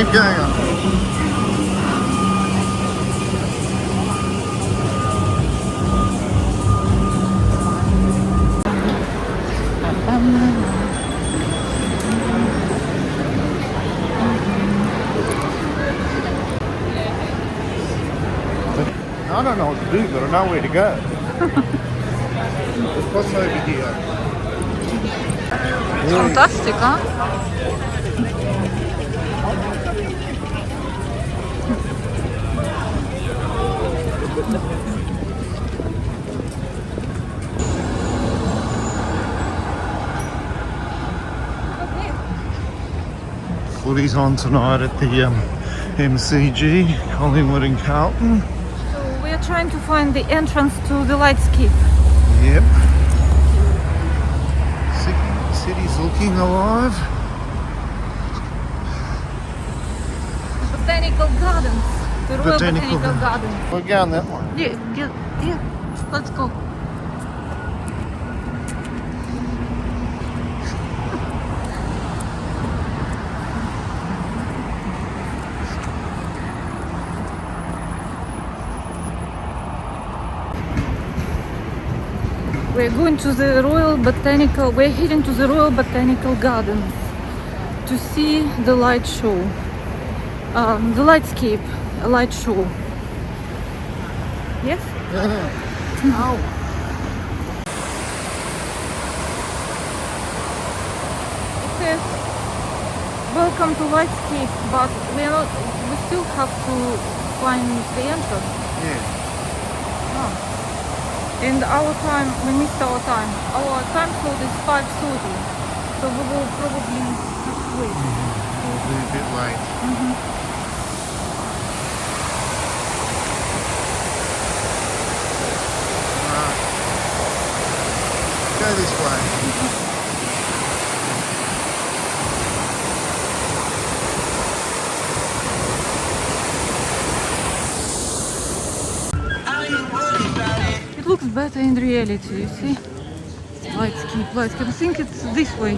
Keep going on. I don't know what to do, but I know where to go. What's over here? Fantastic, huh? Footy's on tonight at the MCG, Collingwood and Carlton. So we are trying to find the entrance to the Lightscape. Yep. City's looking alive. Botanical Gardens. The Royal Botanical Gardens. We're going that one. Yeah, let's go. We're going to the we're heading to the Royal Botanical Gardens to see the light show. The Lightscape, a light show. Yes? Ow. It says, welcome to Lightscape, but we still have to find the entrance. Yeah. And our time, we missed our time. Our time slot is 5:30, so we will probably have to wait. We'll be a bit late. Right. Go this way. It looks better in reality, you see? Lightscape. I think it's this way.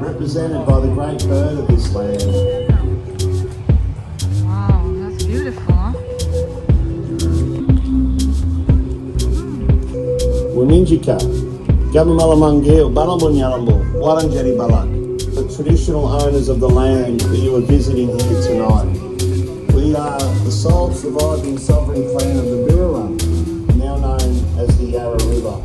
Represented by the great bird of this land. Wow, that's beautiful, huh? Wuninjika, Gabamalamangi, Balamunyalambu, Waranjeri Balak, the traditional owners of the land that you are visiting here tonight. We are the sole surviving sovereign clan of the Birrarung, now known as the Yarra River.